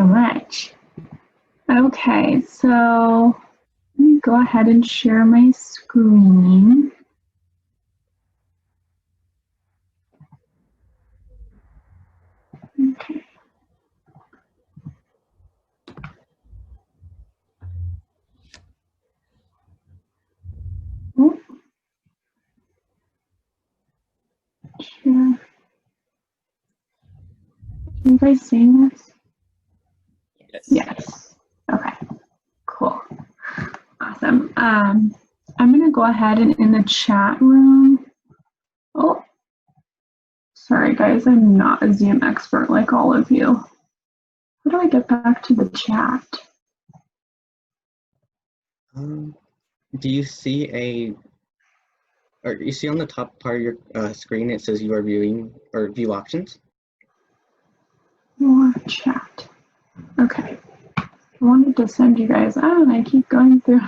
so much. Okay, so let me go ahead and share my screen. Okay. Oh. Sure. Can you guys see this? Yes. Yes. Okay, cool. Awesome. I'm going to go ahead and in the chat room. Oh, sorry guys, I'm not a Zoom expert like all of you. How do I get back to the chat? Do you see or you see on the top part of your screen it says you are viewing or view options? More chat. Okay. I wanted to send you guys. Oh, and I keep going through.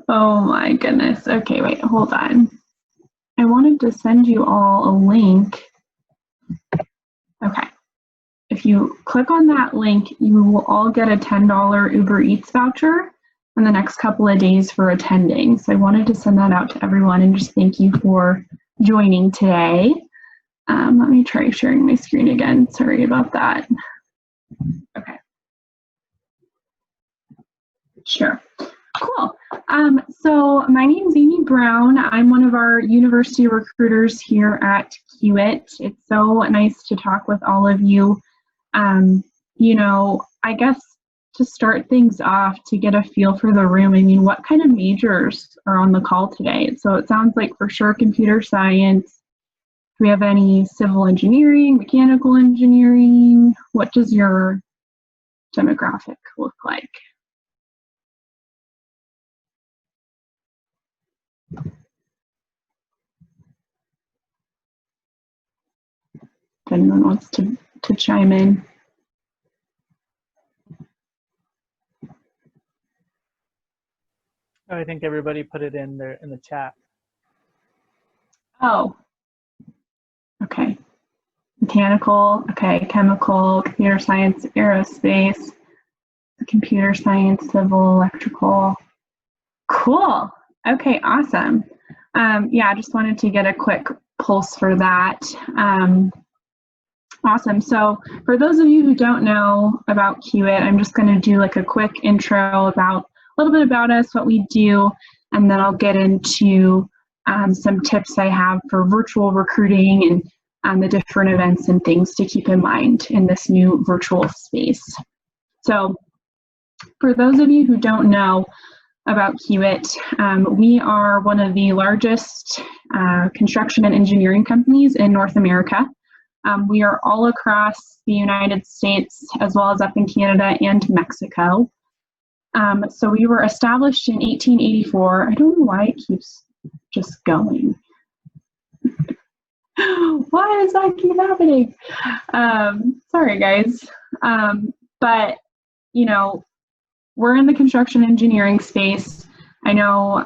Oh my goodness. Okay, wait, hold on. I wanted to send you all a link. Okay. If you click on that link, you will all get a $10 Uber Eats voucher in the next couple of days for attending. So I wanted to send that out to everyone and just thank you for joining today. Let me try sharing my screen again. Sorry about that. Okay. Sure. Cool. So my name is Amy Brown. I'm one of our university recruiters here at Kiewit. It's so nice to talk with all of you. You know, I guess to start things off, to get a feel for the room, I mean, what kind of majors are on the call today? So it sounds like for sure computer science. Do we have any civil engineering, mechanical engineering? What does your demographic look like? If anyone wants to chime in. I think everybody put it in there in the chat. Oh, okay. Mechanical, okay, chemical, computer science, aerospace, computer science, civil, electrical. Cool. Okay, awesome. Yeah, I just wanted to get a quick pulse for that. Awesome. So for those of you who don't know about Kiewit, I'm just going to do like a quick intro about a little bit about us, what we do, and then I'll get into some tips I have for virtual recruiting and the different events and things to keep in mind in this new virtual space. So for those of you who don't know about Kiewit, we are one of the largest construction and engineering companies in North America. We are all across the United States as well as up in Canada and Mexico. So we were established in 1884. I don't know why it keeps just going. Why does that keep happening? Sorry, guys. But, you know, we're in the construction engineering space. I know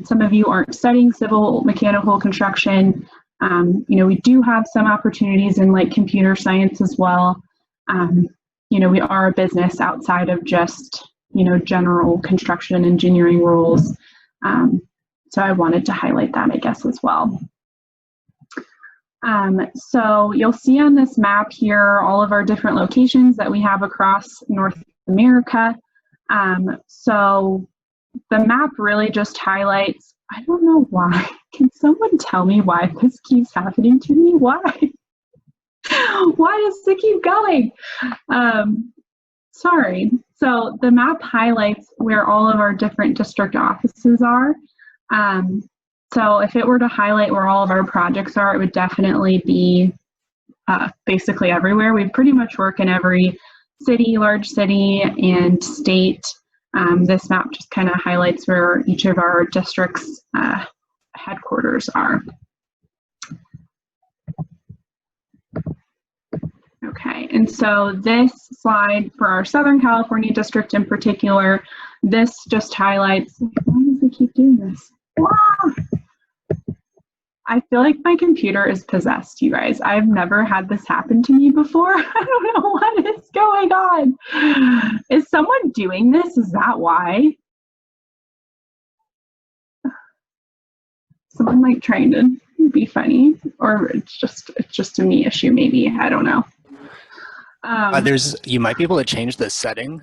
some of you aren't studying civil mechanical construction. You know, we do have some opportunities in like computer science as well. You know, we are a business outside of just, you know, general construction engineering roles. So I wanted to highlight that, I guess, as well. So you'll see on this map here all of our different locations that we have across North America. So the map really just highlights, I don't know why. Can someone tell me why this keeps happening to me? Why? Why does it keep going? Sorry. So the map highlights where all of our different district offices are. So if it were to highlight where all of our projects are, it would definitely be basically everywhere. We pretty much work in every city, large city, and state. This map just kind of highlights where each of our districts' headquarters are. Okay, and so this slide for our Southern California district in particular, this just highlights, why does it keep doing this? Ah! I feel like my computer is possessed, you guys. I've never had this happen to me before. I don't know what is going on. Is someone doing this? Is that why? Someone like trying to be funny, or it's just a me issue, maybe. I don't know. You might be able to change the setting.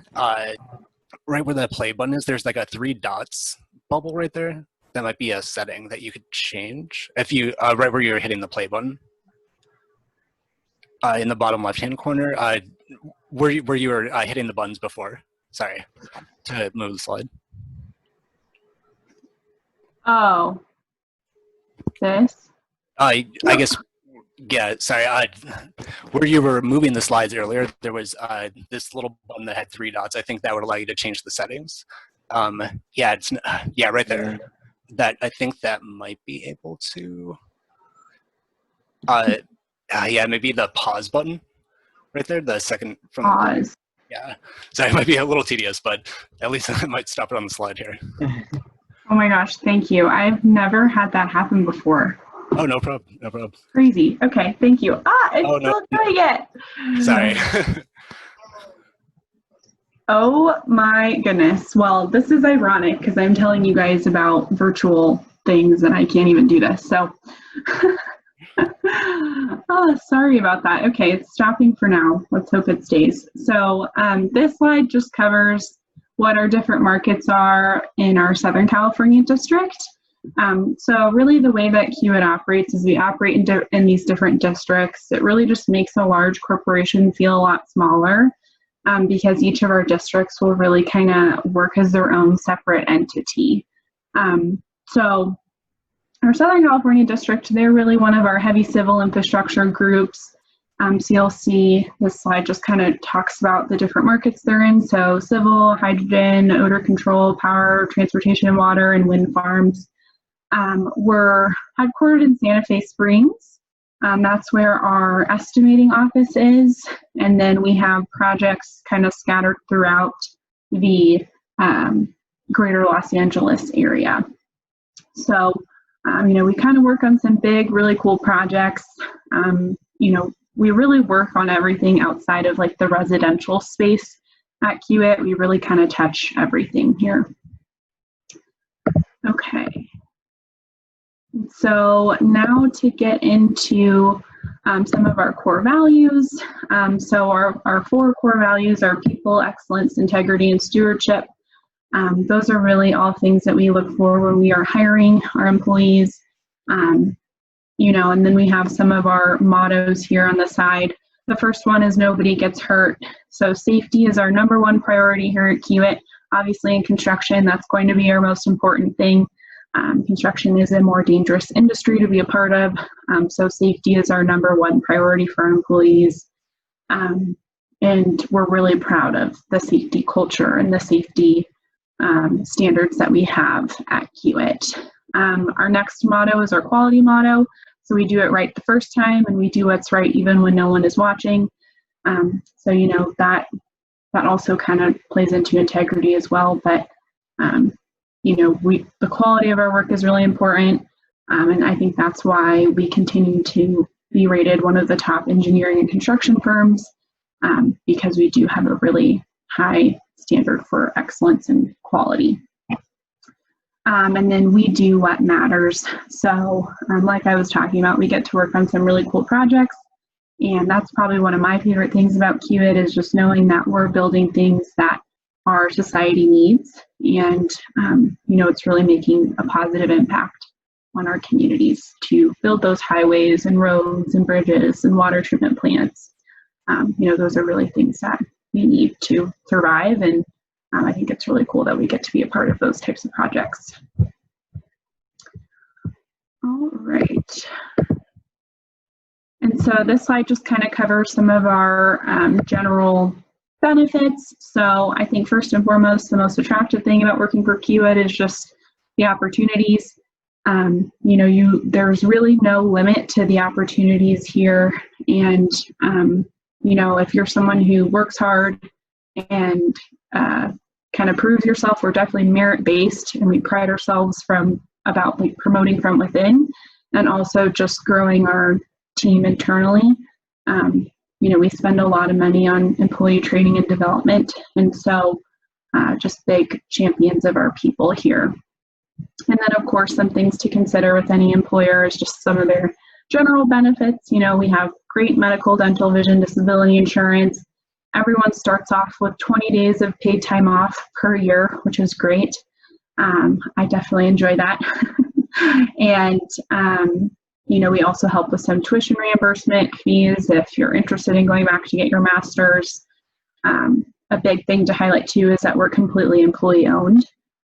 Right where the play button is, there's like a 3 dots bubble right there. That might be a setting that you could change if you right where you're hitting the play button. In the bottom left-hand corner, where you were hitting the buttons before. Sorry, to move the slide. Oh, this? I guess, yeah, sorry. Where you were moving the slides earlier, there was this little button that had 3 dots. I think that would allow you to change the settings. Yeah, right there. That I think that might be able to. Yeah, maybe the pause button right there, the second from Pause. Yeah, so it might be a little tedious, but at least I might stop it on the slide here. Oh my gosh, thank you. I've never had that happen before. Oh, no problem, no problem. Crazy. Okay, thank you. It's still doing it. Sorry. Oh my goodness. Well, this is ironic because I'm telling you guys about virtual things and I can't even do this. So, oh, sorry about that. Okay, it's stopping for now. Let's hope it stays. So this slide just covers what our different markets are in our Southern California district. So really the way that Kiewit operates is we operate in these different districts. It really just makes a large corporation feel a lot smaller. Because each of our districts will really kind of work as their own separate entity. So our Southern California district, they're really one of our heavy civil infrastructure groups. So you'll see this slide just kind of talks about the different markets they're in. So civil, hydrogen, odor control, power, transportation and water, and wind farms. We're headquartered in Santa Fe Springs. That's where our estimating office is, and then we have projects kind of scattered throughout the greater Los Angeles area. So, we kind of work on some big, really cool projects. We really work on everything outside of like the residential space at Kiewit. We really kind of touch everything here. Okay. So now to get into some of our core values. So our 4 core values are people, excellence, integrity, and stewardship. Those are really all things that we look for when we are hiring our employees. And then we have some of our mottos here on the side. The first one is nobody gets hurt. So safety is our #1 priority here at Kiewit. Obviously in construction, that's going to be our most important thing. Construction is a more dangerous industry to be a part of, so safety is our #1 priority for our employees. And we're really proud of the safety culture and the safety standards that we have at Kiewit. Our next motto is our quality motto. So we do it right the first time, and we do what's right even when no one is watching. So that also kind of plays into integrity as well, but the quality of our work is really important, and I think that's why we continue to be rated one of the top engineering and construction firms, because we do have a really high standard for excellence and quality. And then we do what matters. So like I was talking about, we get to work on some really cool projects, and that's probably one of my favorite things about Kiewit is just knowing that we're building things that our society needs, and it's really making a positive impact on our communities to build those highways and roads and bridges and water treatment plants. Those are really things that we need to survive, and I think it's really cool that we get to be a part of those types of projects. All right. And so this slide just kind of covers some of our general benefits. So I think first and foremost, the most attractive thing about working for Kiewit is just the opportunities. There's really no limit to the opportunities here. And, if you're someone who works hard and kind of proves yourself, we're definitely merit-based, and we pride ourselves about promoting from within. and also just growing our team internally. We spend a lot of money on employee training and development, and so just big champions of our people here. And then, of course, some things to consider with any employer is just some of their general benefits. We have great medical, dental, vision, disability insurance. Everyone starts off with 20 days of paid time off per year, which is great. I definitely enjoy that. And, we also help with some tuition reimbursement fees if you're interested in going back to get your master's. A big thing to highlight too is that we're completely employee owned.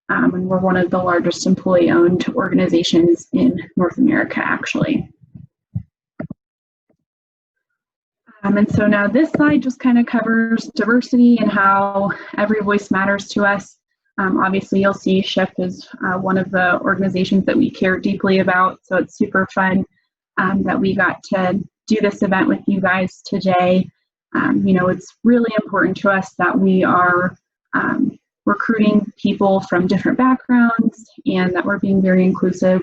And we're one of the largest employee owned organizations in North America, actually. And so now this slide just kind of covers diversity and how every voice matters to us. Obviously, you'll see SHIP is one of the organizations that we care deeply about, so it's super fun that we got to do this event with you guys today. It's really important to us that we are recruiting people from different backgrounds and that we're being very inclusive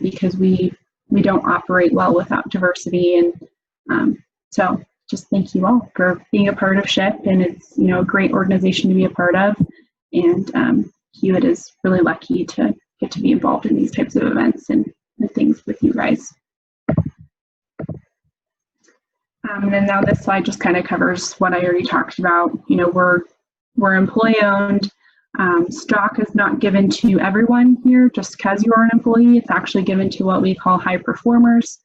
because we don't operate well without diversity. And so just thank you all for being a part of SHIP, and it's a great organization to be a part of. And Kiewit is really lucky to get to be involved in these types of events and things with you guys. And now this slide just kind of covers what I already talked about. We're employee owned. Stock is not given to everyone here just because you are an employee. It's actually given to what we call high performers.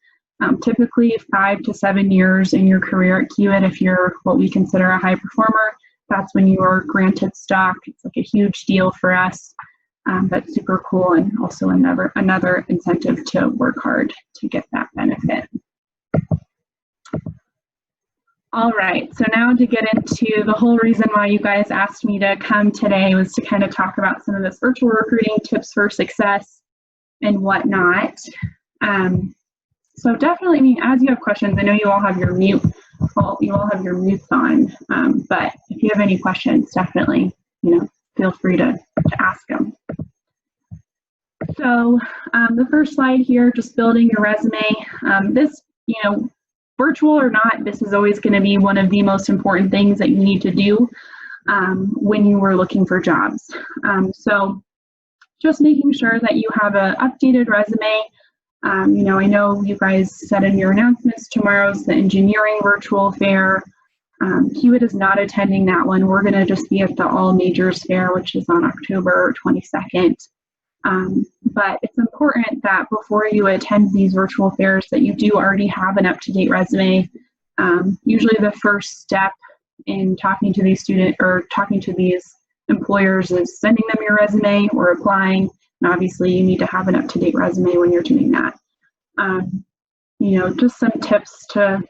Typically 5 to 7 years in your career at Kiewit, if you're what we consider a high performer, that's when you are granted stock. It's like a huge deal for us. That's super cool, and also another incentive to work hard to get that benefit. All right, so now to get into the whole reason why you guys asked me to come today was to kind of talk about some of this virtual recruiting tips for success and whatnot. So definitely, as you have questions, I know you all have your mutes on, but if you have any questions, definitely, feel free to ask them. So the first slide here, just building your resume. This, virtual or not, this is always going to be one of the most important things that you need to do when you are looking for jobs. So just making sure that you have an updated resume. I know you guys said in your announcements, tomorrow's the engineering virtual fair. Kiewit is not attending that one. We're going to just be at the All Majors Fair, which is on October 22nd. But it's important that before you attend these virtual fairs that you do already have an up-to-date resume. Usually the first step in talking to these students or talking to these employers is sending them your resume or applying. And obviously you need to have an up-to-date resume when you're doing that. Just some tips to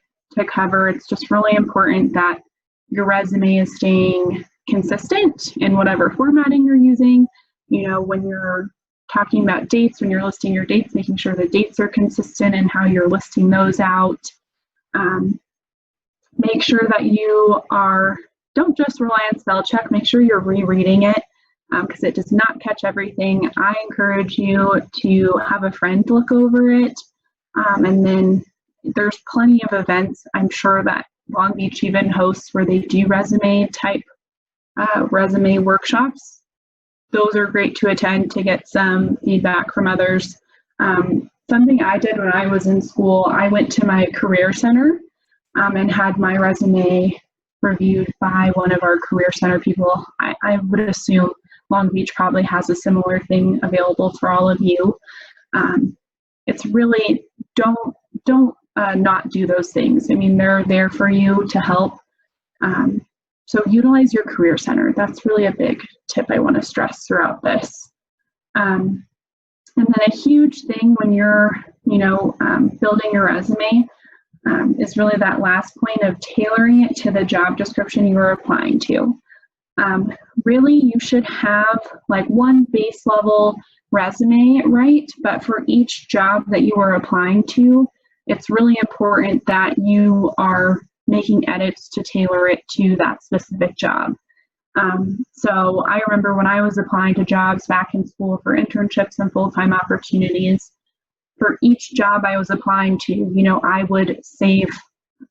cover. It's just really important that your resume is staying consistent in whatever formatting you're using. When you're talking about dates, when you're listing your dates, making sure the dates are consistent in how you're listing those out. Make sure that you don't just rely on spell check, make sure you're rereading it because it does not catch everything. I encourage you to have a friend look over it. And then there's plenty of events, I'm sure that Long Beach even hosts where they do resume workshops. Those are great to attend to get some feedback from others. Something I did when I was in school, I went to my career center and had my resume reviewed by one of our career center people. I would assume Long Beach probably has a similar thing available for all of you. It's really, don't not do those things. I mean, they're there for you to help. So utilize your career center. That's really a big tip I want to stress throughout this. And then a huge thing when you're, building your resume is really that last point of tailoring it to the job description you are applying to. Really, you should have like one base level resume, right? But for each job that you are applying to, it's really important that you are making edits to tailor it to that specific job. So I remember when I was applying to jobs back in school for internships and full-time opportunities, for each job I was applying to, you know, I would save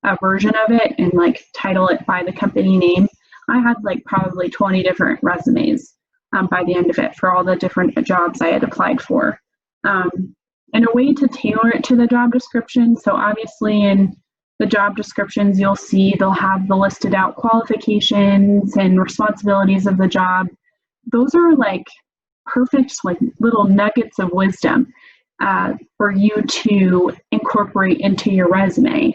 a version of it and like title it by the company name. I had like probably 20 different resumes by the end of it for all the different jobs I had applied for. And a way to tailor it to the job description. So obviously in the job descriptions, you'll see they'll have the listed out qualifications and responsibilities of the job. Those are like perfect, like little nuggets of wisdom for you to incorporate into your resume.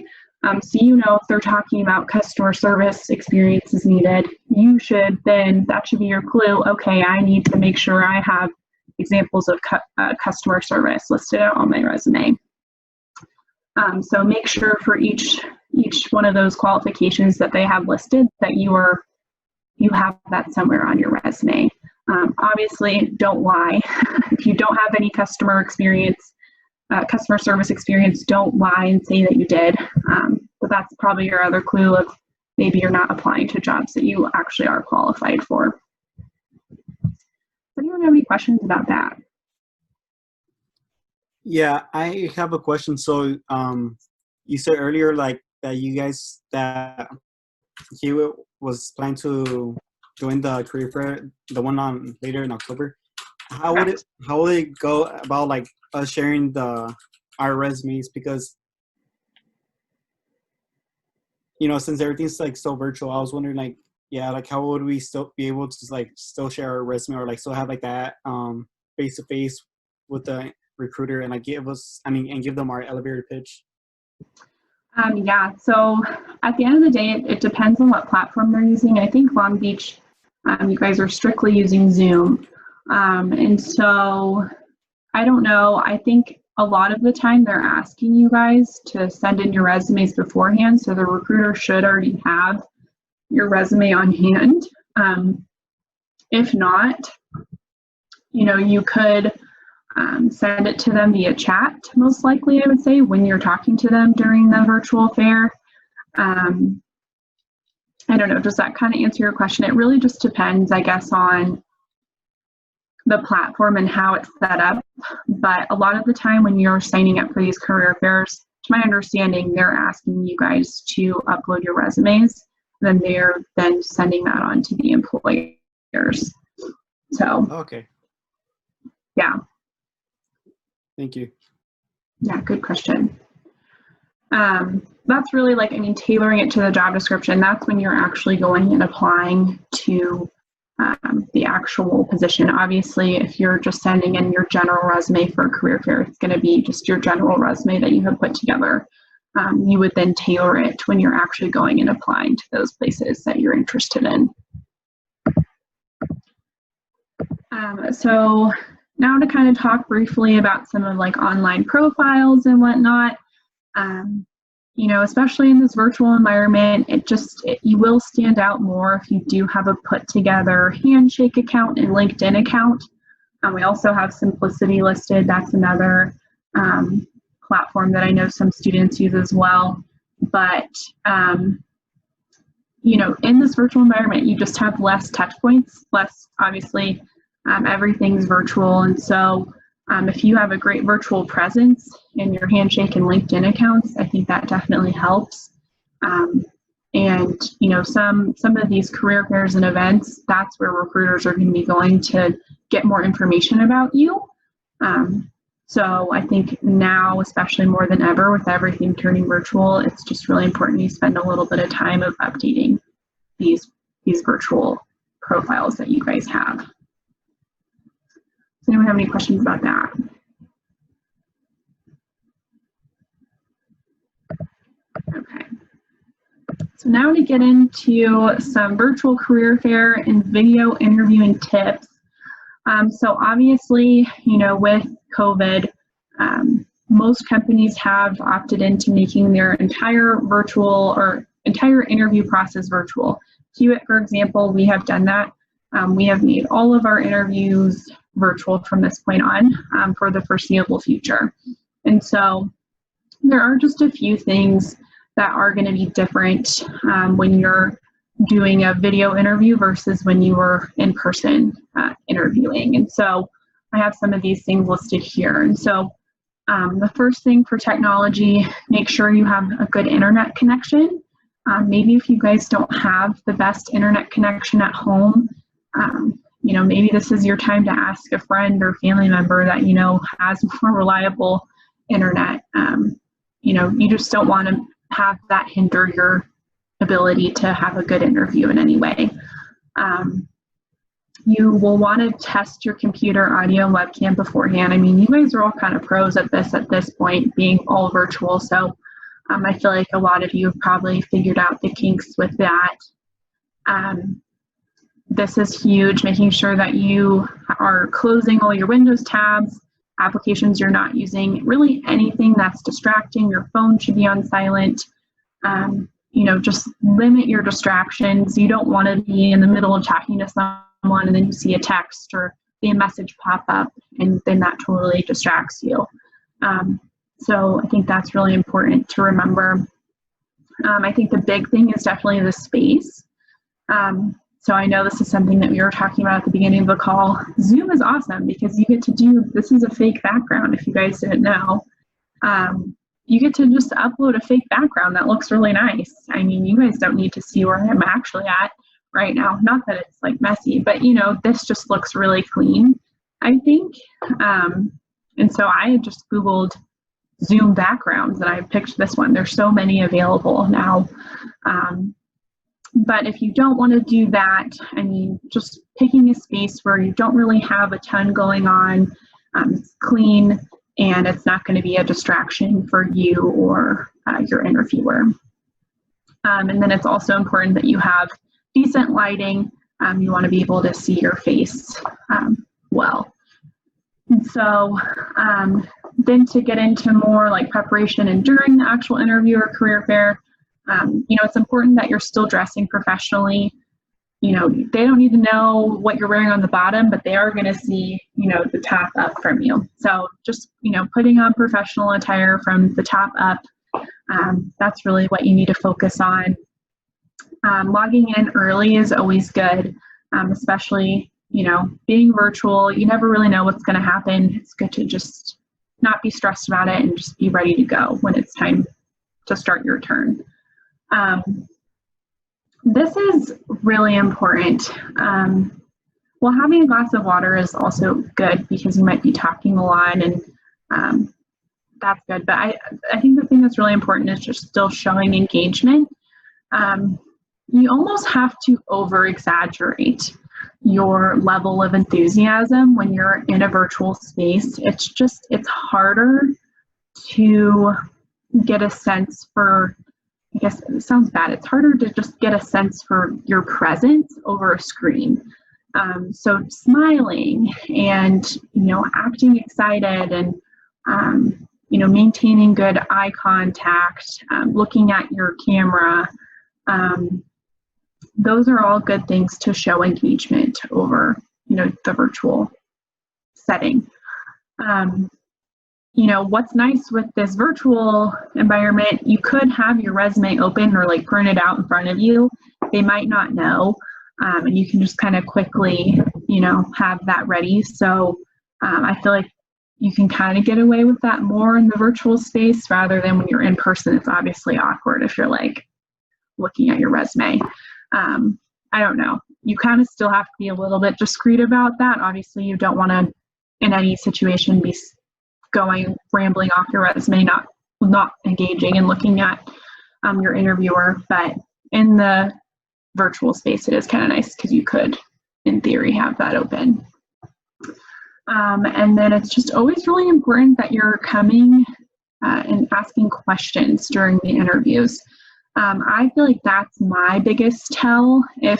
So, you know, if they're talking about customer service experience is needed, you should then, that should be your clue. Okay, I need to make sure I have examples of customer service listed out on my resume. So make sure for each one of those qualifications that they have listed that you have that somewhere on your resume. Obviously, don't lie. If you don't have any customer service experience, don't lie and say that you did. But that's probably your other clue of maybe you're not applying to jobs that you actually are qualified for. Does anyone have any questions about that? Yeah, I have a question. So you said earlier like that you guys, that Kiewit was planning to join the career fair, the one on later in October. How would it go about like us sharing our resumes? Because, you know, since everything's like so virtual, I was wondering like, yeah, like how would we still be able to like still share our resume or like still have like that face to face with the recruiter and like give them our elevator pitch? Yeah, so at the end of the day, it depends on what platform they're using. I think Long Beach, you guys are strictly using Zoom. And so I don't know, I think a lot of the time they're asking you guys to send in your resumes beforehand, so the recruiter should already have your resume on hand. If not, you know, you could send it to them via chat, most likely, I would say, when you're talking to them during the virtual fair. I don't know, does that kind of answer your question? It really just depends, I guess, on the platform and how it's set up. But a lot of the time when you're signing up for these career fairs, to my understanding, they're asking you guys to upload your resumes, then they're then sending that on to the employers. So, okay. Yeah. Thank you. Yeah, good question. That's really like, I mean, tailoring it to the job description, that's when you're actually going and applying to the actual position. Obviously, if you're just sending in your general resume for a career fair, it's going to be just your general resume that you have put together. You would then tailor it when you're actually going and applying to those places that you're interested in. So now to kind of talk briefly about some of like online profiles and whatnot. You know, especially in this virtual environment, you will stand out more if you do have a put together Handshake account and LinkedIn account. We also have Simplicity listed. That's another platform that I know some students use as well. But, you know, in this virtual environment, you just have less touch points, less, obviously, everything's virtual. And so if you have a great virtual presence in your Handshake and LinkedIn accounts, I think that definitely helps. And, you know, some of these career fairs and events, that's where recruiters are going to be going to get more information about you. So I think now, especially more than ever, with everything turning virtual, it's just really important you spend a little bit of time of updating these virtual profiles that you guys have. Does anyone have any questions about that? Okay. So now to get into some virtual career fair and video interviewing tips. So obviously, you know, with COVID, most companies have opted into making their entire interview process virtual. Kiewit, for example, we have done that. We have made all of our interviews virtual from this point on for the foreseeable future. And so there are just a few things that are going to be different when you're doing a video interview versus when you were in person interviewing. And so I have some of these things listed here. And so The first thing for technology, make sure you have a good internet connection. Maybe if you guys don't have the best internet connection at home, you know, maybe this is your time to ask a friend or family member that you know has more reliable internet. You know, you just don't want to have that hinder your ability to have a good interview in any way. You will want to test your computer, audio, and webcam beforehand. I mean, you guys are all kind of pros at this point, being all virtual. So I feel like a lot of you have probably figured out the kinks with that. This is huge, making sure that you are closing all your Windows tabs, applications you're not using, really anything that's distracting. Your phone should be on silent. You know, just limit your distractions. You don't want to be in the middle of talking to someone and then you see a text or see a message pop up, and then that totally distracts you. So I think that's really important to remember. I think the big thing is definitely the space. So I know this is something that we were talking about at the beginning of the call. Zoom is awesome because you get to do, this is a fake background if you guys didn't know. You get to just upload a fake background that looks really nice. I mean, you guys don't need to see where I'm actually at right now. Not that it's like messy, but you know, this just looks really clean, I think. And so I just Googled Zoom backgrounds and I picked this one. There's so many available now. But if you don't want to do that, I mean, just picking a space where you don't really have a ton going on, it's clean, and it's not going to be a distraction for you or your interviewer. And then it's also important that you have decent lighting. You want to be able to see your face well. And so then to get into more like preparation and during the actual interview or career fair, you know, it's important that you're still dressing professionally. You know, they don't need to know what you're wearing on the bottom, but they are going to see, you know, the top up from you. So just, you know, putting on professional attire from the top up, that's really what you need to focus on. Logging in early is always good, especially, you know, being virtual. You never really know what's going to happen. It's good to just not be stressed about it and just be ready to go when it's time to start your turn. This is really important. Well, having a glass of water is also good because you might be talking a lot, and that's good. But I think the thing that's really important is just still showing engagement. You almost have to over-exaggerate your level of enthusiasm when you're in a virtual space. It's harder to get a sense for, I guess it sounds bad, it's harder to just get a sense for your presence over a screen. So smiling and, you know, acting excited and, you know, maintaining good eye contact, looking at your camera, those are all good things to show engagement over, you know, the virtual setting. You know, what's nice with this virtual environment, you could have your resume open or like printed out in front of you. They might not know, and you can just kind of quickly, you know, have that ready. So I feel like you can kind of get away with that more in the virtual space rather than when you're in person. It's obviously awkward if you're like looking at your resume. I don't know. You kind of still have to be a little bit discreet about that. Obviously, you don't want to, in any situation, be going rambling off your resume, not engaging and looking at your interviewer. But in the virtual space, it is kind of nice because you could, in theory, have that open. And then it's just always really important that you're coming and asking questions during the interviews. I feel like that's my biggest tell if,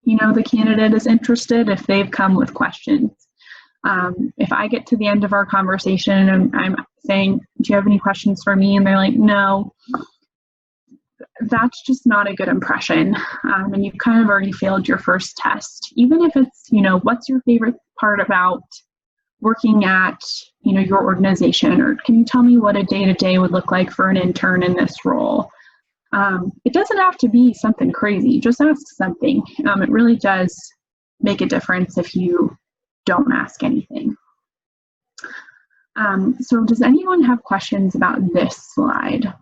you know, the candidate is interested, if they've come with questions. If I get to the end of our conversation and I'm saying, do you have any questions for me? And they're like, no, that's just not a good impression. And you've kind of already failed your first test. Even if it's, you know, what's your favorite part about working at, you know, your organization, or can you tell me what a day-to-day would look like for an intern in this role? It doesn't have to be something crazy. Just ask something. It really does make a difference if you don't ask anything. So does anyone have questions about this slide?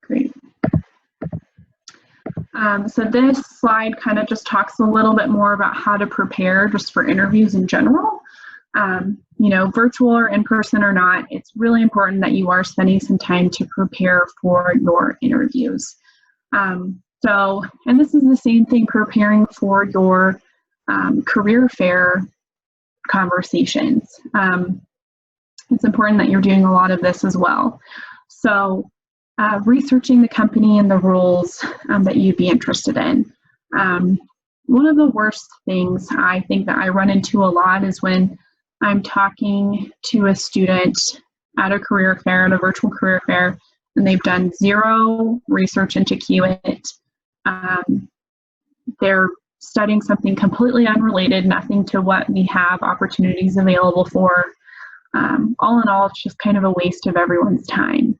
Great. So this slide kind of just talks a little bit more about how to prepare just for interviews in general. You know, virtual or in person or not, it's really important that you are spending some time to prepare for your interviews. And this is the same thing preparing for your career fair conversations. It's important that you're doing a lot of this as well. So researching the company and the roles that you'd be interested in. One of the worst things I think that I run into a lot is when I'm talking to a student at a career fair, at a virtual career fair, and they've done zero research into Kiewit. They're studying something completely unrelated, nothing to what we have opportunities available for. All in all, it's just kind of a waste of everyone's time.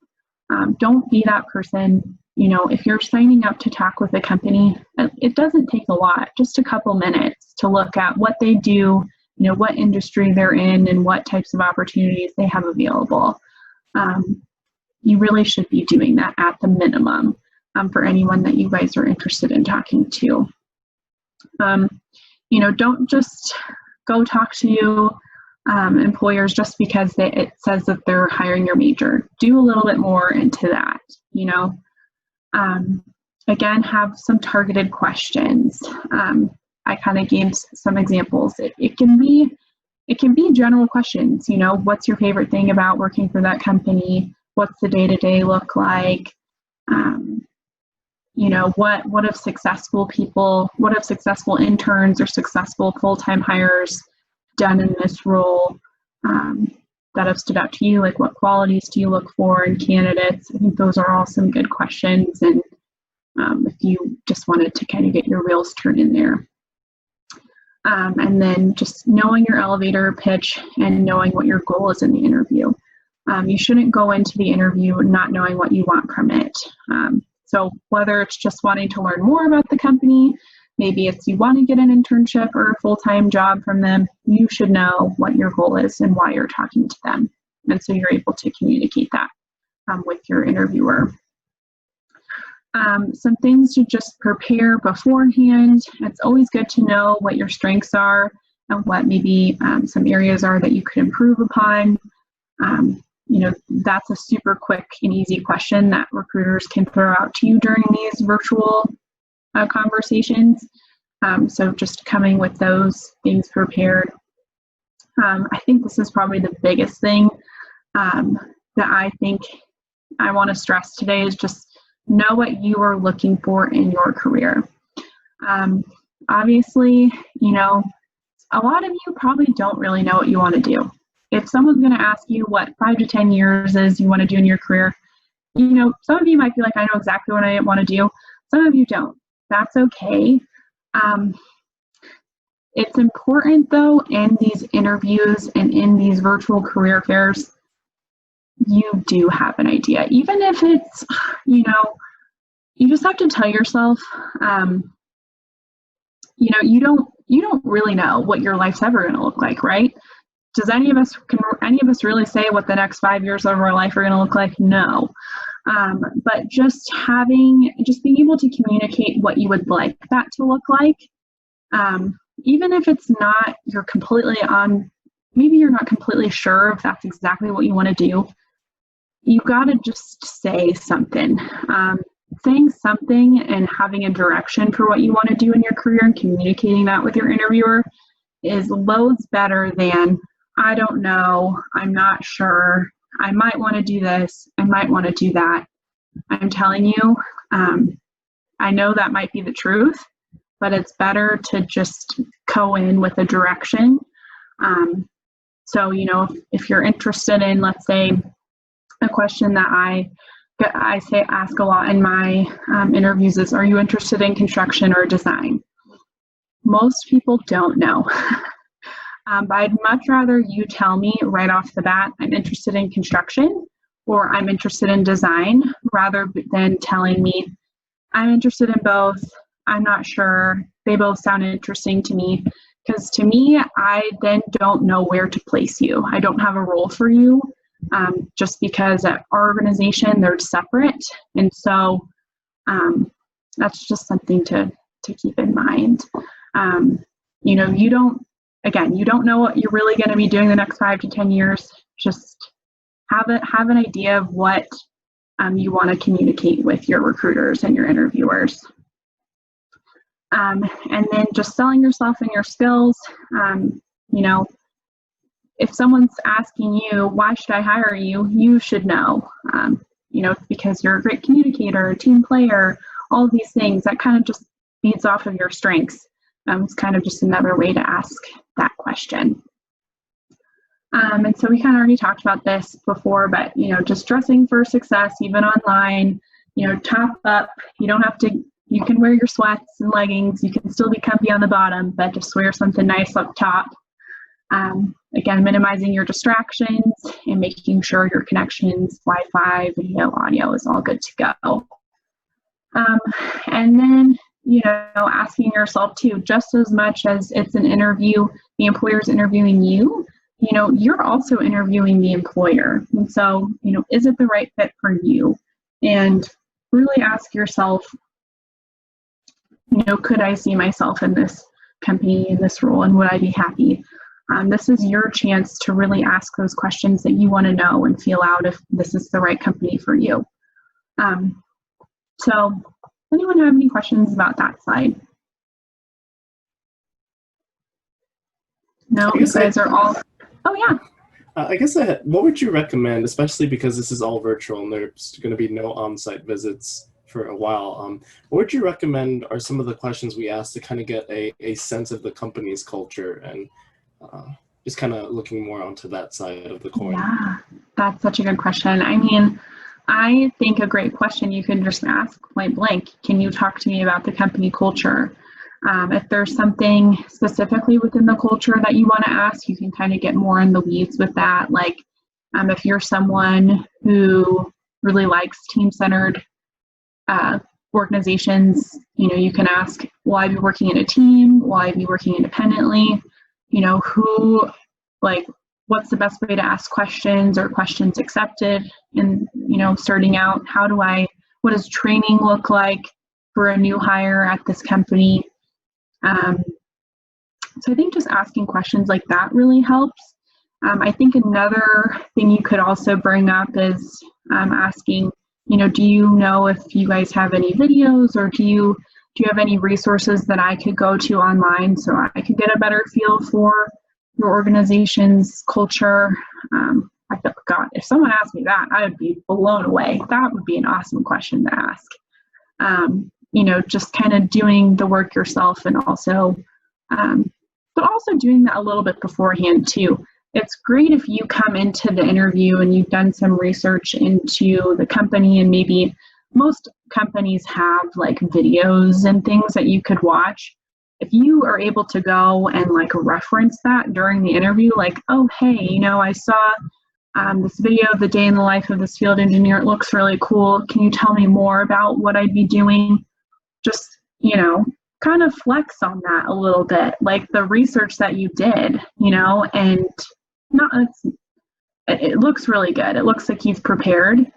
Don't be that person. You know, if you're signing up to talk with a company, it doesn't take a lot, just a couple minutes to look at what they do, you know, what industry they're in and what types of opportunities they have available. You really should be doing that at the minimum for anyone that you guys are interested in talking to. You know, don't just go talk to employers just because it says that they're hiring your major. Do a little bit more into that, you know. Again, have some targeted questions. I kind of gave some examples. It can be general questions, you know, what's your favorite thing about working for that company? What's the day-to-day look like? You know, what have successful interns or successful full-time hires done in this role that have stood out to you? Like, what qualities do you look for in candidates? I think those are all some good questions. And if you just wanted to kind of get your wheels turning there. And then just knowing your elevator pitch and knowing what your goal is in the interview. You shouldn't go into the interview not knowing what you want from it. So whether it's just wanting to learn more about the company, maybe it's you want to get an internship or a full-time job from them, you should know what your goal is and why you're talking to them. And so you're able to communicate that with your interviewer. Some things to just prepare beforehand. It's always good to know what your strengths are and what maybe some areas are that you could improve upon. You know, that's a super quick and easy question that recruiters can throw out to you during these virtual conversations. So just coming with those things prepared. I think this is probably the biggest thing that I think I want to stress today is just know what you are looking for in your career. Obviously, you know, a lot of you probably don't really know what you want to do. If someone's going to ask you what 5 to 10 years is you want to do in your career, you know, some of you might be like, I know exactly what I want to do. Some of you don't. That's okay. It's important, though, in these interviews and in these virtual career fairs, you do have an idea. Even if it's, you know, you just have to tell yourself, you know, you don't really know what your life's ever going to look like, right? Can any of us really say what the next 5 years of our life are going to look like? No. But just being able to communicate what you would like that to look like, even if it's not, maybe you're not completely sure if that's exactly what you want to do, you got to just say something. Saying something and having a direction for what you want to do in your career and communicating that with your interviewer is loads better than, I don't know, I'm not sure, I might want to do this, I might want to do that. I'm telling you, I know that might be the truth, but it's better to just go in with a direction. So, you know, if you're interested in, let's say, a question that I ask a lot in my interviews is, are you interested in construction or design? Most people don't know. But I'd much rather you tell me right off the bat, I'm interested in construction or I'm interested in design, rather than telling me, I'm interested in both, I'm not sure, they both sound interesting to me. Because to me, I then don't know where to place you. I don't have a role for you, just because at our organization, they're separate. And so that's just something to keep in mind. You know, you don't know what you're really going to be doing the next 5 to 10 years. Just have an idea of what you want to communicate with your recruiters and your interviewers. And then just selling yourself and your skills. You know, if someone's asking you, why should I hire you? You should know, you know, because you're a great communicator, a team player, all of these things that kind of just feeds off of your strengths. It's kind of just another way to ask that question. And so we kind of already talked about this before, but, you know, just dressing for success, even online, you know, top up. You don't have to, you can wear your sweats and leggings. You can still be comfy on the bottom, but just wear something nice up top. Again, minimizing your distractions and making sure your connections, Wi-Fi, video, audio is all good to go. And then, you know, asking yourself too, just as much as it's an interview, the employer's interviewing you, you know, you're also interviewing the employer. And so, you know, is it the right fit for you? And really ask yourself, you know, could I see myself in this company, in this role, and would I be happy? This is your chance to really ask those questions that you want to know and feel out if this is the right company for you. So, anyone have any questions about that slide? No, you guys are all, oh yeah. I guess what would you recommend, especially because this is all virtual and there's going to be no on-site visits for a while, what would you recommend are some of the questions we asked to kind of get a sense of the company's culture and just kind of looking more onto that side of the coin? Yeah, that's such a good question. I mean, I think a great question you can just ask point blank, can you talk to me about the company culture? If there's something specifically within the culture that you want to ask, you can kind of get more in the weeds with that. Like if you're someone who really likes team-centered organizations, you know, you can ask, will I be working in a team? Will I be working independently? You know, what's the best way to ask questions or questions accepted? And, you know, starting out, what does training look like for a new hire at this company? So I think just asking questions like that really helps. I think another thing you could also bring up is asking, you know, do you know if you guys have any videos, or do you have any resources that I could go to online so I could get a better feel for your organization's culture? I thought, God, if someone asked me that, I would be blown away. That would be an awesome question to ask. You know, just kind of doing the work yourself, and also, but also doing that a little bit beforehand too. It's great if you come into the interview and you've done some research into the company, and maybe most companies have like videos and things that you could watch. If you are able to go and like reference that during the interview, like, oh, hey, you know, I saw this video of the day in the life of this field engineer. It looks really cool. Can you tell me more about what I'd be doing? Just, you know, kind of flex on that a little bit, like the research that you did, you know, and it looks really good. It looks like you've prepared.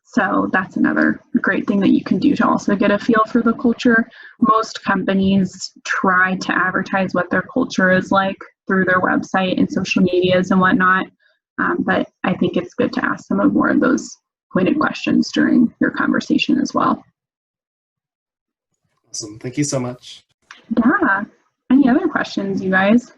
So that's another great thing that you can do to also get a feel for the culture. Most companies try to advertise what their culture is like through their website and social medias and whatnot. But I think it's good to ask some of more of those pointed questions during your conversation as well. Awesome. Thank you so much. Yeah. Any other questions, you guys?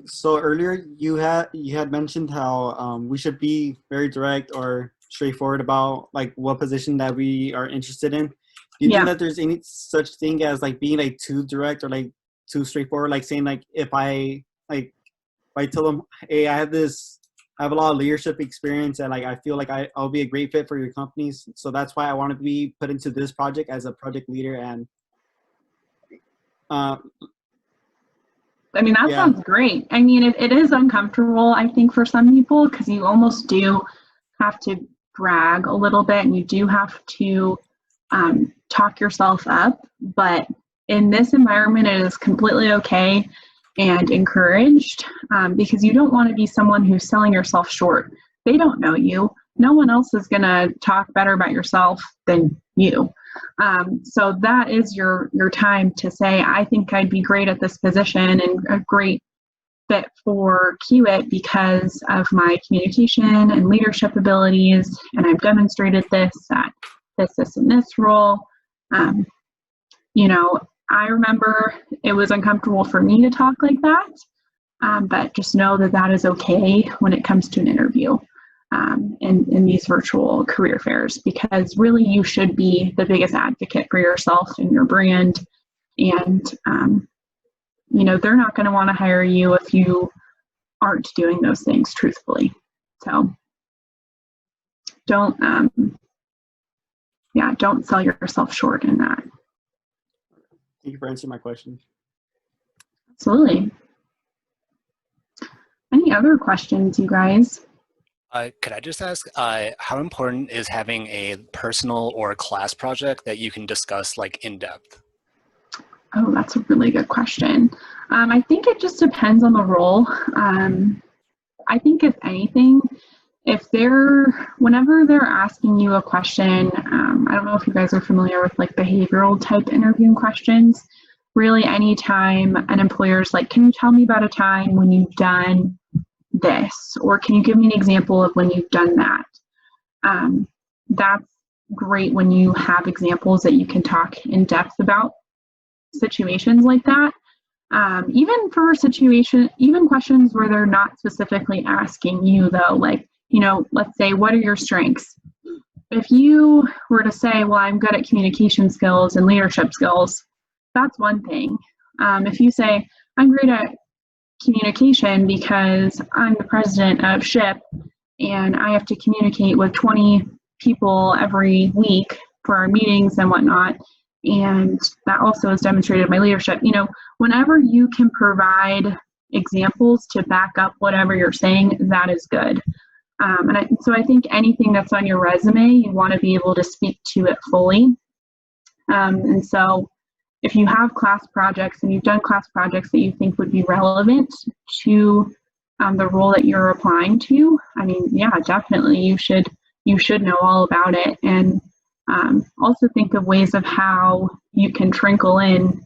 So earlier you had mentioned how we should be very direct or straightforward about like what position that we are interested in. Do you think that there's any such thing as like being like too direct or like too straightforward? Like saying like if I tell them, hey, I have a lot of leadership experience and like I feel like I'll be a great fit for your companies, so that's why I want to be put into this project as a project leader. And I mean, that sounds great. I mean, it is uncomfortable, I think, for some people, because you almost do have to brag a little bit, and you do have to talk yourself up. But in this environment, it is completely okay and encouraged, because you don't want to be someone who's selling yourself short. They don't know you. No one else is going to talk better about yourself than you. So that is your time to say, I think I'd be great at this position and a great fit for Kiewit because of my communication and leadership abilities, and I've demonstrated this at this, and this role. You know, I remember it was uncomfortable for me to talk like that, but just know that that is okay when it comes to an interview in these virtual career fairs, because really you should be the biggest advocate for yourself and your brand. And, you know, they're not going to want to hire you if you aren't doing those things truthfully. So don't sell yourself short in that. Thank you for answering my question. Absolutely. Any other questions, you guys? Could I just ask, how important is having a personal or class project that you can discuss like in depth? Oh, that's a really good question. I think it just depends on the role. I think if anything, whenever they're asking you a question, I don't know if you guys are familiar with like behavioral type interviewing questions. Really, anytime an employer's like, can you tell me about a time when you've done this? Or can you give me an example of when you've done that? That's great when you have examples that you can talk in depth about situations like that. Even questions where they're not specifically asking you though, like, you know, let's say, what are your strengths? If you were to say, well, I'm good at communication skills and leadership skills, that's one thing. If you say, I'm great at communication because I'm the president of SHIP and I have to communicate with 20 people every week for our meetings and whatnot, and that also is demonstrated my leadership. You know, whenever you can provide examples to back up whatever you're saying, that is good. So I think anything that's on your resume, you want to be able to speak to it fully. And so if you have class projects and you've done class projects that you think would be relevant to the role that you're applying to, I mean, yeah, definitely you should know all about it. And also think of ways of how you can trickle in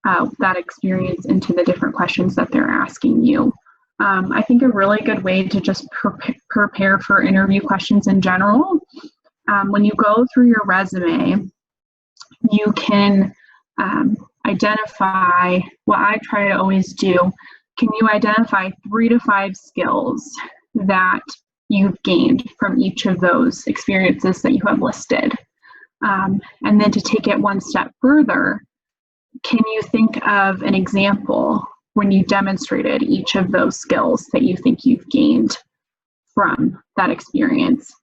that experience into the different questions that they're asking you. I think a really good way to just prepare for interview questions in general, when you go through your resume, you can identify, what I try to always do, can you identify 3 to 5 skills that you've gained from each of those experiences that you have listed? And then to take it one step further, can you think of an example when you demonstrated each of those skills that you think you've gained from that experience?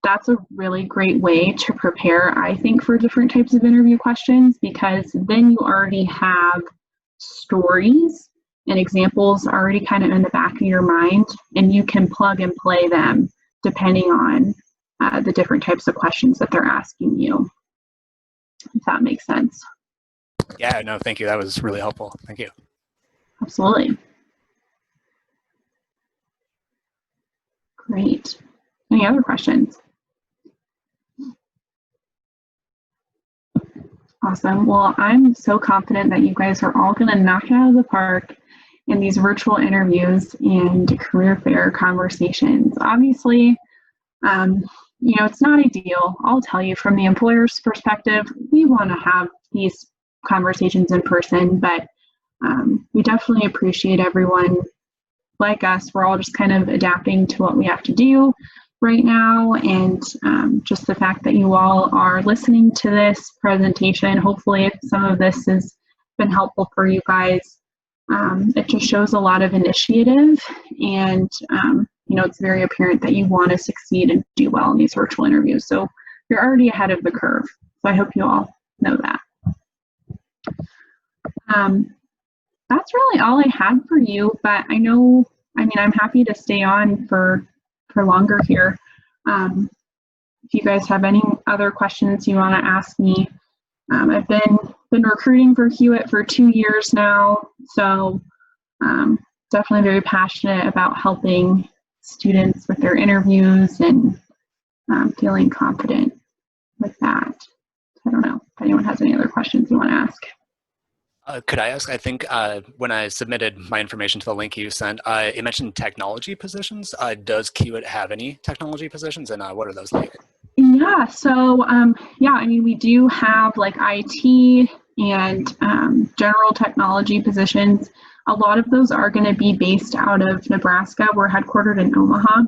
That's a really great way to prepare, I think, for different types of interview questions, because then you already have stories and examples already kind of in the back of your mind, and you can plug and play them depending on the different types of questions that they're asking you, if that makes sense. Yeah, no, thank you. That was really helpful. Thank you. Absolutely. Great. Any other questions? Awesome. Well, I'm so confident that you guys are all going to knock it out of the park in these virtual interviews and career fair conversations. Obviously, you know, it's not ideal. I'll tell you, from the employer's perspective, we want to have these conversations in person, but we definitely appreciate everyone like us. We're all just kind of adapting to what we have to do right now, and just the fact that you all are listening to this presentation, hopefully if some of this has been helpful for you guys, it just shows a lot of initiative, and you know, it's very apparent that you want to succeed and do well in these virtual interviews. So you're already ahead of the curve. So I hope you all know that. That's really all I had for you, but I'm happy to stay on for longer here. If you guys have any other questions you want to ask me, I've been recruiting for Kiewit for 2 years now, so definitely very passionate about helping students with their interviews and feeling confident with that. I don't know if anyone has any other questions you want to ask. Could I ask, I think when I submitted my information to the link you sent, it mentioned technology positions. Does Kiewit have any technology positions, and what are those like? Yeah, so yeah, I mean, we do have like IT and general technology positions. A lot of those are going to be based out of Nebraska. We're headquartered in Omaha,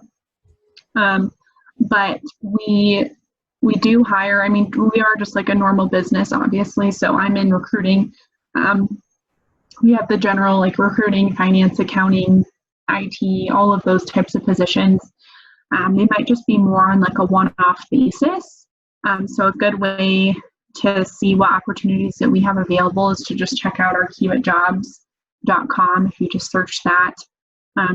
but we do hire. I mean, we are just like a normal business, obviously. So I'm in recruiting. We have the general like recruiting, finance, accounting, IT, all of those types of positions. They might just be more on like a one-off basis. So a good way to see what opportunities that we have available is to just check out our kiewitjobs.com. If you just search that,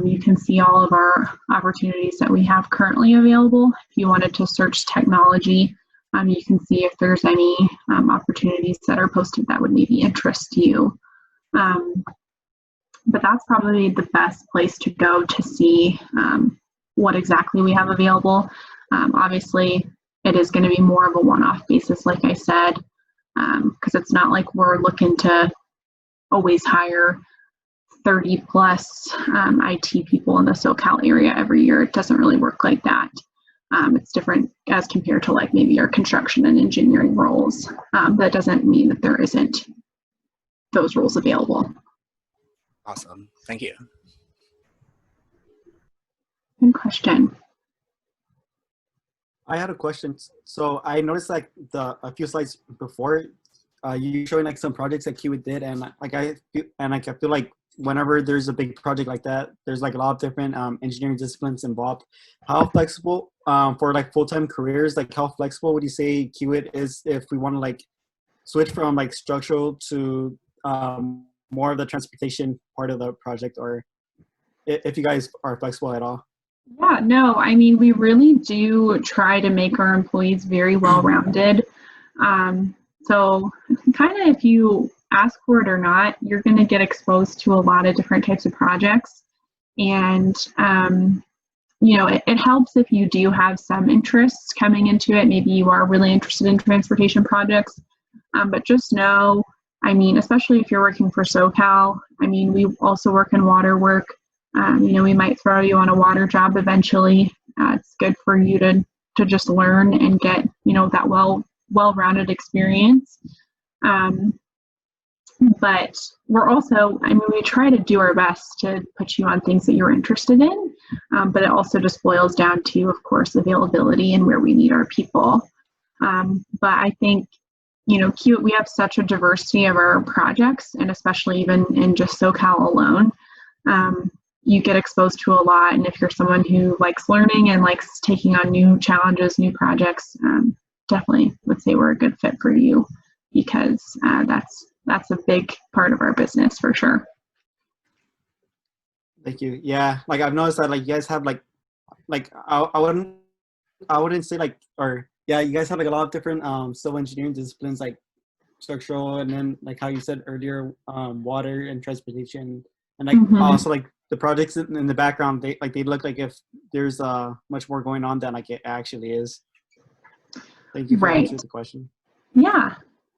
you can see all of our opportunities that we have currently available. If you wanted to search technology, you can see if there's any opportunities that are posted that would maybe interest you. But that's probably the best place to go to see what exactly we have available. Obviously, it is going to be more of a one-off basis, like I said, because it's not like we're looking to always hire 30 plus IT people in the SoCal area every year. It doesn't really work like that. It's different as compared to like maybe our construction and engineering roles. That doesn't mean that there isn't those roles available. Awesome. Thank you. Good question. I had a question. So I noticed like a few slides before, you showing like some projects that Kiewit did, and I feel like whenever there's a big project like that, there's like a lot of different engineering disciplines involved. How flexible for like full-time careers? Like how flexible would you say Kiewit is if we want to like switch from like structural to more of the transportation part of the project, or if you guys are flexible at all? Yeah, no, I mean, we really do try to make our employees very well-rounded. So kind of if you ask for it or not, you're going to get exposed to a lot of different types of projects. And, you know, it helps if you do have some interests coming into it. Maybe you are really interested in transportation projects, but just know, I mean, especially if you're working for SoCal, I mean, we also work in water work. You know, we might throw you on a water job eventually. It's good for you to just learn and get, you know, that well-rounded experience. But we're also, I mean, we try to do our best to put you on things that you're interested in, but it also just boils down to, of course, availability and where we need our people. But I think, you know, Kiewit, we have such a diversity of our projects, and especially even in just SoCal alone. You get exposed to a lot, and if you're someone who likes learning and likes taking on new challenges, new projects, definitely would say we're a good fit for you, because that's a big part of our business for sure. Thank you. Yeah, like I've noticed that like you guys have like I wouldn't say like, or yeah, you guys have like a lot of different civil engineering disciplines, like structural, and then like how you said earlier, water and transportation, and like also like the projects in the background, they look like if there's much more going on than like it actually is. Thank you for answering the question. Yeah,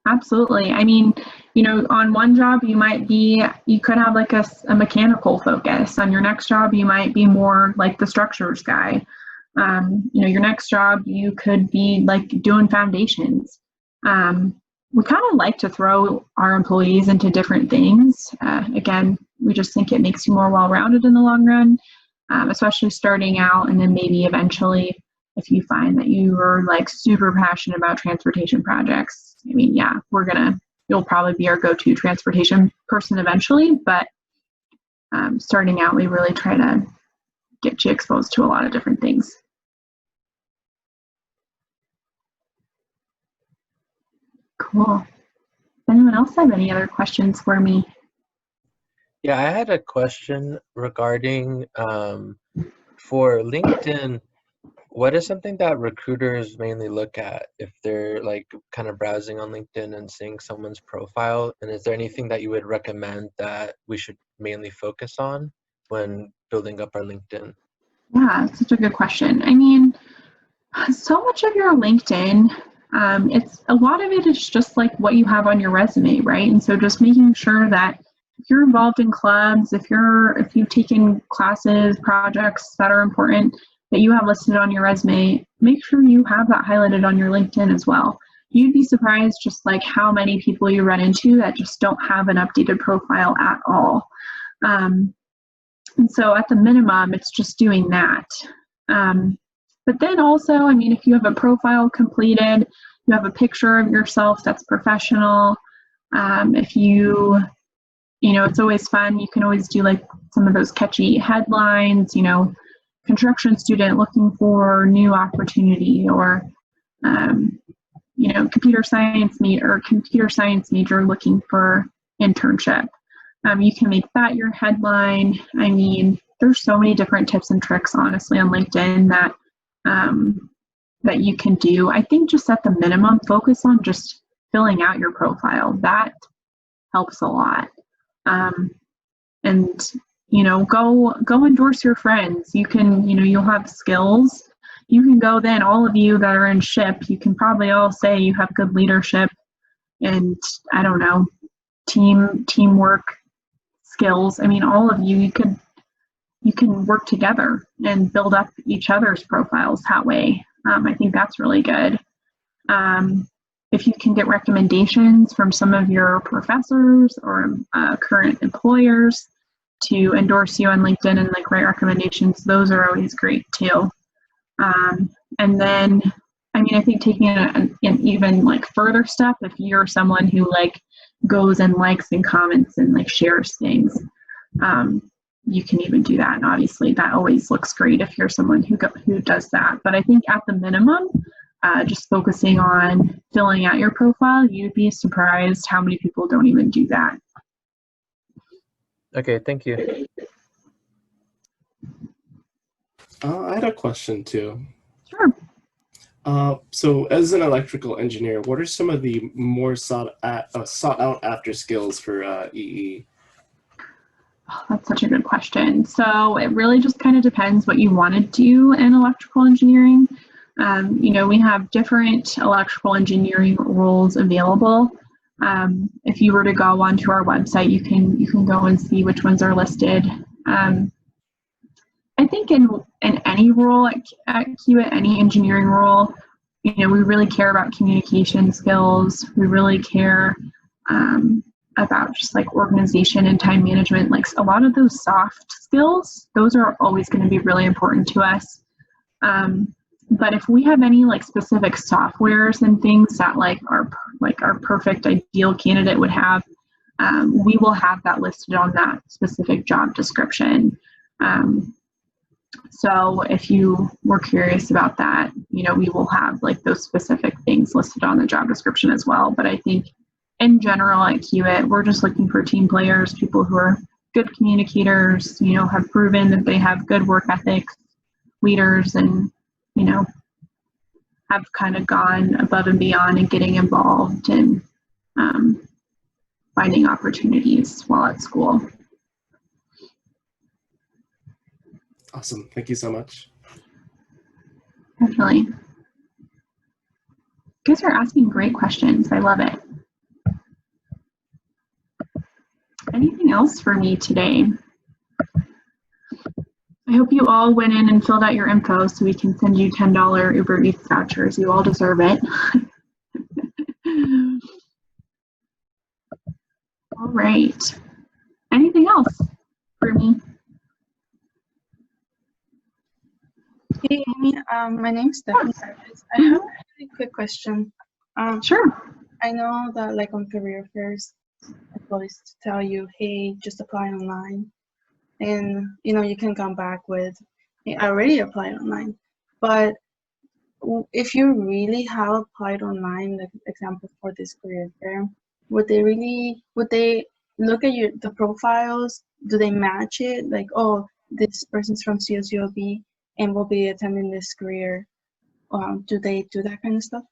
absolutely. I mean, you know, on one job you could have like a mechanical focus. On your next job, you might be more like the structures guy. You know, your next job, you could be like doing foundations. We kind of like to throw our employees into different things. Again, we just think it makes you more well-rounded in the long run, especially starting out, and then maybe eventually if you find that you are like super passionate about transportation projects. I mean, yeah, you'll probably be our go-to transportation person eventually, but starting out, we really try to get you exposed to a lot of different things. Cool. Does anyone else have any other questions for me? Yeah, I had a question regarding for LinkedIn. what is something that recruiters mainly look at if they're like kind of browsing on LinkedIn and seeing someone's profile? And is there anything that you would recommend that we should mainly focus on when building up our LinkedIn? Yeah, it's such a good question. I mean, so much of your LinkedIn, it's a lot of it is just like what you have on your resume, right? And so just making sure that if you're involved in clubs, if you've taken classes, projects that are important that you have listed on your resume, make sure you have that highlighted on your LinkedIn as well. You'd be surprised just like how many people you run into that just don't have an updated profile at all. And so at the minimum, it's just doing that. But then also, I mean, if you have a profile completed, you have a picture of yourself that's professional. If it's always fun. You can always do like some of those catchy headlines, construction student looking for new opportunity, or, computer science major looking for internship. You can make that your headline. I mean, there's so many different tips and tricks, honestly, on LinkedIn that you can do. I think just at the minimum, focus on just filling out your profile. That helps a lot. And go endorse your friends. You can, you'll have skills. You can go then, all of you that are in SHIP, you can probably all say you have good leadership and, I don't know, teamwork skills. I mean, all of you can work together and build up each other's profiles that way. I think that's really good. If you can get recommendations from some of your professors or current employers to endorse you on LinkedIn and like write recommendations, those are always great too. And then, I mean, I think taking an even like further step, if you're someone who like goes and likes and comments and like shares things, you can even do that. And obviously that always looks great if you're someone who does that. But I think at the minimum, just focusing on filling out your profile, you'd be surprised how many people don't even do that. Okay, thank you. I had a question too. Sure. So as an electrical engineer, what are some of the more sought out after skills for EE? Oh, that's such a good question. So it really just kind of depends what you want to do in electrical engineering. We have different electrical engineering roles available. If you were to go onto our website, you can go and see which ones are listed. I think in any role at Kiewit, any engineering role, we really care about communication skills. We really care about just like organization and time management. Like a lot of those soft skills, those are always going to be really important to us. But if we have any like specific softwares and things that our perfect ideal candidate would have, we will have that listed on that specific job description. So if you were curious about that, we will have like those specific things listed on the job description as well. But I think in general at Kiewit, we're just looking for team players, people who are good communicators, have proven that they have good work ethics, leaders, and, have kind of gone above and beyond and getting involved and finding opportunities while at school. Awesome. Thank you so much. Definitely. You guys are asking great questions. I love it. Anything else for me today? I hope you all went in and filled out your info so we can send you $10 Uber Eats vouchers. You all deserve it. All right. Anything else for me? Hey, Amy. My name's Stephanie. I have a really quick question. Sure. I know that like on career fairs, it's always to tell you, hey, just apply online. And, you can come back with, hey, I already applied online. But if you really have applied online, like example for this career fair, would they look at the profiles? Do they match it? Like, oh, this person's from CSULB and will be attending this career, do they do that kind of stuff?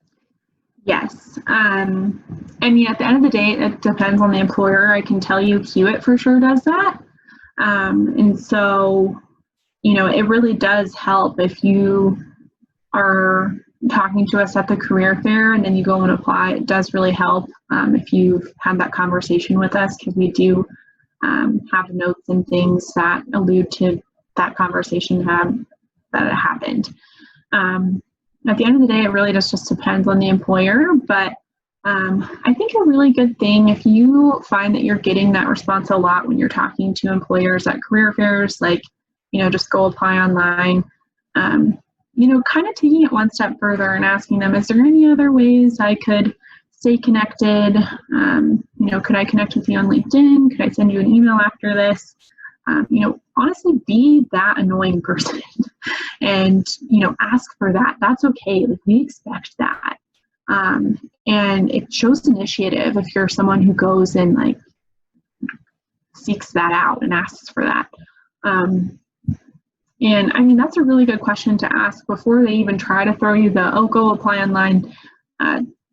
Yes. I mean, at the end of the day, it depends on the employer. I can tell you Kiewit for sure does that. And so, you know, it really does help if you are talking to us at the career fair and then you go and apply. It does really help if you've had that conversation with us, because we do have notes and things that allude to that conversation that it happened. At the end of the day, it really just depends on the employer, but I think a really good thing, if you find that you're getting that response a lot when you're talking to employers at career fairs, like, you know, just go apply online, you know, kind of taking it one step further and asking them, is there any other ways I could stay connected? You know, could I connect with you on LinkedIn? Could I send you an email after this? You know, honestly, be that annoying person and, you know, ask for that. That's okay. Like, we expect that. And it shows initiative if you're someone who goes and like seeks that out and asks for that. And I mean, that's a really good question to ask before they even try to throw you the, oh, go apply online.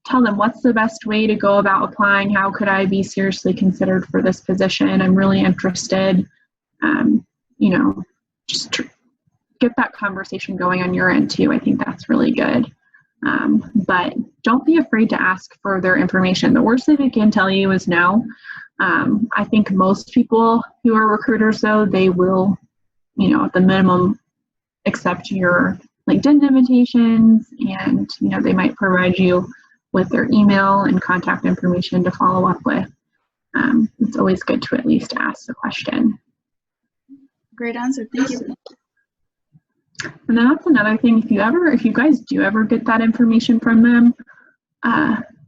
Tell them, what's the best way to go about applying? How could I be seriously considered for this position? I'm really interested. You know, just get that conversation going on your end too. I think that's really good. But don't be afraid to ask for their information. The worst they can tell you is no. I think most people who are recruiters, though, they will, you know, at the minimum, accept your LinkedIn invitations, and, you know, they might provide you with their email and contact information to follow up with. It's always good to at least ask the question. Great answer. Thank you. And then that's another thing. If you guys do ever get that information from them,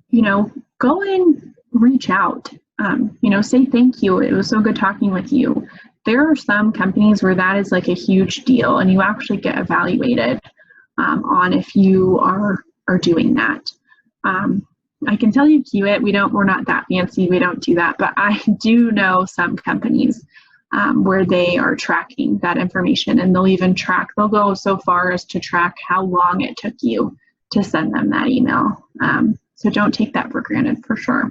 you know, go and reach out. You know, say thank you. It was so good talking with you. There are some companies where that is like a huge deal, and you actually get evaluated on if you are doing that. I can tell you Kiewit, we're not that fancy. We don't do that, but I do know some companies where they are tracking that information, and they'll go so far as to track how long it took you to send them that email. So don't take that for granted, for sure.